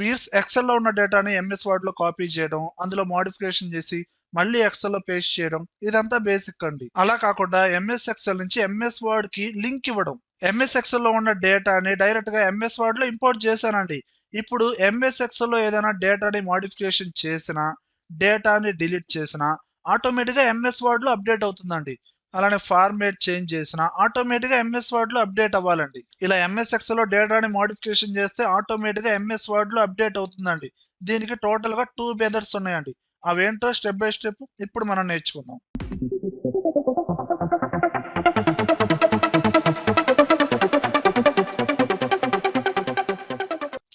వీర్స్ XL లో ఉన్న డేటాని ఎంఎస్ వర్డ్ లో కాపీ చేయడం, అందులో మోడిఫికేషన్ చేసి మళ్ళీ ఎక్సెల్ లో పేస్ట్ చేయడం, ఇదంతా బేసిక్ అండి. అలా కాకుండా ఎంఎస్ ఎక్సెల్ నుంచి ఎంఎస్ వర్డ్ కి లింక్ ఇవ్వడం. ఎంఎస్ ఎక్సెల్ లో ఉన్న డేటాని డైరెక్ట్ గా ఎంఎస్ వర్డ్ లో ఇంపోర్ట్ చేశానండి. ఇప్పుడు ఎంఎస్ ఎక్సెల్ లో ఏదైనా డేటాని మోడిఫికేషన్ చేసినా, డేటాని డిలీట్ చేసినా ఆటోమేటిక్ గా ఎంఎస్ వర్డ్ లో అప్డేట్ అవుతుందండి. అలానే ఫార్మేట్ చేంజ్ చేసినా ఆటోమేటిక్ గా ఎంఎస్ వర్డ్ లో అప్డేట్ అవ్వాలండి. ఇలా ఎంఎస్ ఎక్సెల్ లో డేటాని మోడిఫికేషన్ చేస్తే ఆటోమేటిక్ గా ఎంఎస్ వర్డ్ లో అప్డేట్ అవుతుందండి. దీనికి టోటల్ గా 2 మెథడ్స్ ఉన్నాయండి. అవేంటో స్టెప్ బై స్టెప్ ఇప్పుడు మనం నేర్చుకుందాం.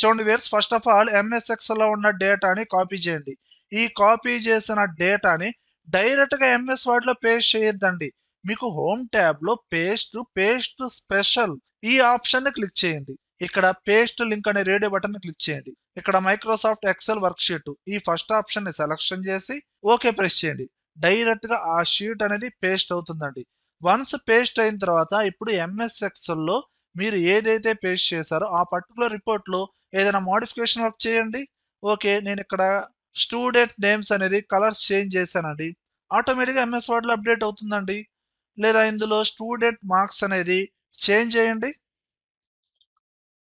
చూడండి where's, first of all MS Excel లో ఉన్న డేటాని కాపీ చేయండి. ఈ కాపీ చేసిన డేటాని డైరెక్ట్ గా ఎంఎస్ వర్డ్ లో పేస్ట్ చేయొద్దండి. మీకు హోమ్ ట్యాబ్ లో పేస్ట్ స్పెషల్ ఈ ఆప్షన్ ని క్లిక్ చేయండి. ఇక్కడ పేస్ట్ లింక్ అనే రేడియో బటన్ ని క్లిక్ చేయండి. ఇక్కడ మైక్రోసాఫ్ట్ ఎక్సెల్ వర్క్ షీట్ ఈ ఫస్ట్ ఆప్షన్ ని సెలెక్షన్ చేసి ఓకే ప్రెస్ చేయండి. డైరెక్ట్ గా ఆ షీట్ అనేది పేస్ట్ అవుతుందండి. వన్స్ పేస్ట్ అయిన తర్వాత ఇప్పుడు ఎంఎస్ ఎక్సెల్ లో మీరు ఏదైతే పేస్ట్ చేశారో ఆ పర్టికులర్ రిపోర్ట్ లో ఏదైనా మోడిఫికేషన్ వర్క్ చేయండి. ఓకే, నేను ఇక్కడ స్టూడెంట్ నేమ్స్ అనేది కలర్స్ చేంజ్ చేశానండి. ఆటోమేటిక్గా ఎంఎస్ వర్డ్ లో అప్డేట్ అవుతుందండి. లేదా ఇందులో స్టూడెంట్ మార్క్స్ అనేది చేంజ్ చేయండి.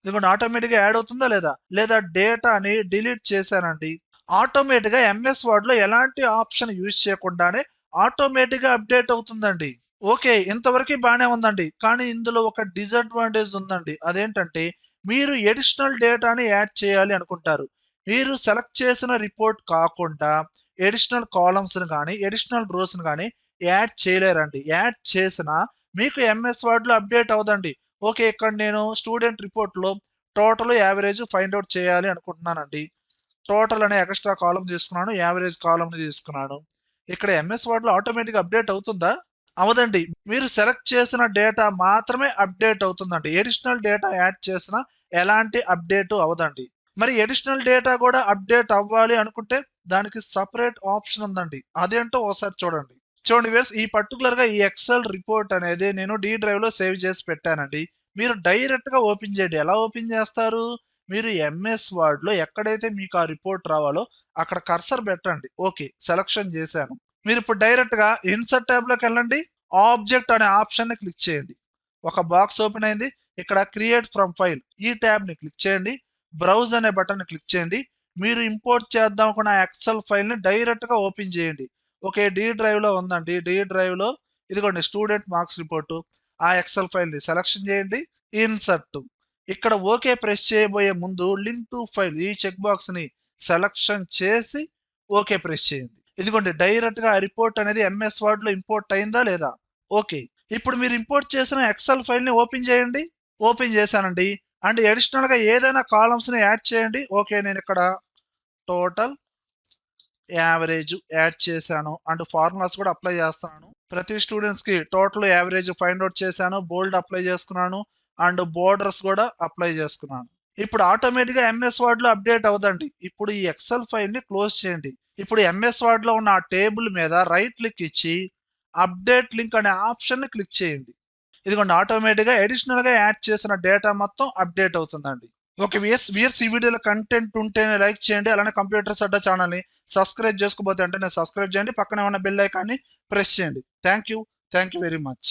ఇదిగోండి ఆటోమేటిక్గా యాడ్ అవుతుందా లేదా? లేదా డేటాని డిలీట్ చేశానండి. ఆటోమేటిక్గా ఎంఎస్ వర్డ్ లో ఎలాంటి ఆప్షన్ యూజ్ చేయకుండానే ఆటోమేటిక్గా అప్డేట్ అవుతుందండి. ఓకే, ఇంతవరకు బాగానే ఉందండి. కానీ ఇందులో ఒక డిసడ్వాంటేజ్ ఉందండి. అదేంటంటే మీరు ఎడిషనల్ డేటాని యాడ్ చేయాలి అనుకుంటారు. మీరు సెలెక్ట్ చేసిన రిపోర్ట్ కాకుండా ఎడిషనల్ కాలమ్స్ని కానీ ఎడిషనల్ రోస్ని కానీ యాడ్ చేయలేరండి. యాడ్ చేసినా మీకు ఎంఎస్ వర్డ్లో అప్డేట్ అవ్వదండి. ఓకే, ఇక్కడ నేను స్టూడెంట్ రిపోర్ట్లో టోటల్ యావరేజ్ ఫైండ్ అవుట్ చేయాలి అనుకుంటున్నానండి. టోటల్ అనే ఎక్స్ట్రా కాలం తీసుకున్నాను, యావరేజ్ కాలంని తీసుకున్నాను. ఇక్కడ ఎంఎస్ వర్డ్లో ఆటోమేటిక్ అప్డేట్ అవుతుందా? అవదండి. మీరు సెలెక్ట్ చేసిన డేటా మాత్రమే అప్డేట్ అవుతుందండి. ఎడిషనల్ డేటా యాడ్ చేసిన ఎలాంటి అప్డేట్ అవదండి. మరి ఎడిషనల్ డేటా కూడా అప్డేట్ అవ్వాలి అనుకుంటే దానికి సపరేట్ ఆప్షన్ ఉందండి. అదేంటో ఒకసారి చూడండి. చూడండి వ్యూయర్స్, ఈ పర్టికులర్ గా ఈ ఎక్సెల్ రిపోర్ట్ అనేది నేను డి డ్రైవ్ లో సేవ్ చేసి పెట్టానండి. మీరు డైరెక్ట్ గా ఓపెన్ చేయండి. ఎలా ఓపెన్ చేస్తారు? మీరు ఎంఎస్ వర్డ్ లో ఎక్కడైతే మీకు ఆ రిపోర్ట్ రావాలో అక్కడ కర్సర్ పెట్టండి. ఓకే, సెలక్షన్ చేశాను. మీరు ఇప్పుడు డైరెక్ట్ గా ఇన్సర్ట్ ట్యాబ్ లోకి వెళ్ళండి. ఆబ్జెక్ట్ అనే ఆప్షన్ ని క్లిక్ చేయండి. ఒక బాక్స్ ఓపెన్ అయింది. ఇక్కడ క్రియేట్ ఫ్రమ్ ఫైల్ ఈ ట్యాబ్ ని క్లిక్ చేయండి. బ్రౌజ్ అనే బటన్ ని క్లిక్ చేయండి. మీరు ఇంపోర్ట్ చేద్దాం అనుకున్న ఎక్సెల్ ఫైల్ ని డైరెక్ట్ గా ఓపెన్ చేయండి. ఓకే, డి డ్రైవ్ లో ఉందండి. డి డ్రైవ్ లో ఇదిగోండి స్టూడెంట్ మార్క్స్ రిపోర్టు. ఆ ఎక్సెల్ ఫైల్ ని సెలక్షన్ చేయండి. ఇన్సర్ట్, ఇక్కడ ఓకే ప్రెస్ చేయబోయే ముందు లింక్ టు ఫైల్ ఈ చెక్ బాక్స్ ని సెలక్షన్ చేసి ఓకే ప్రెస్ చేయండి. ఇదిగోండి డైరెక్ట్ గా రిపోర్ట్ అనేది ఎంఎస్ వర్డ్ లో ఇంపోర్ట్ అయిందా లేదా? ఓకే, ఇప్పుడు మీరు ఇంపోర్ట్ చేసిన ఎక్సెల్ ఫైల్ ని ఓపెన్ చేయండి. ఓపెన్ చేశానండి. అండ్ అడిషనల్ గా ఏదైనా కాలమ్స్ ని యాడ్ చేయండి. ఓకే, నేను ఇక్కడ టోటల్ యావరేజ్ యాడ్ చేశాను. అండ్ ఫార్ములాస్ కూడా అప్లై చేస్తాను. ప్రతి స్టూడెంట్స్ కి టోటల్ యావరేజ్ ఫైండ్ అవుట్ చేశాను. బోల్డ్ అప్లై చేసుకున్నాను. అండ్ బోర్డర్స్ కూడా అప్లై చేసుకున్నాను. ఇప్పుడు ఆటోమేటిక్ గా ఎంఎస్ వర్డ్ లో అప్డేట్ అవుదండి. ఇప్పుడు ఈ ఎక్సెల్ ఫైల్ ని క్లోజ్ చేయండి. ఇప్పుడు ఎంఎస్ వర్డ్ లో ఉన్న ఆ టేబుల్ మీద రైట్ క్లిక్ ఇచ్చి అప్డేట్ లింక్ అనే ఆప్షన్ ని క్లిక్ చేయండి. ఇదిగోండి ఆటోమేటిక్ గా అడిషనల్ గా యాడ్ చేసిన డేటా మొత్తం అప్డేట్ అవుతుందండి. ఓకే వియర్స్, ఈ వీడియోలో కంటెంట్ ఉంటేనే లైక్ చేయండి. అలానే కంప్యూటర్స్ అడ్డా ఛానల్ ని సబ్స్క్రైబ్ చేసుకోబోతే అంటే సబ్స్క్రైబ్ చేయండి. పక్కనే ఉన్న బెల్ ఐకాన్ ని ప్రెస్ చేయండి. Thank you very much.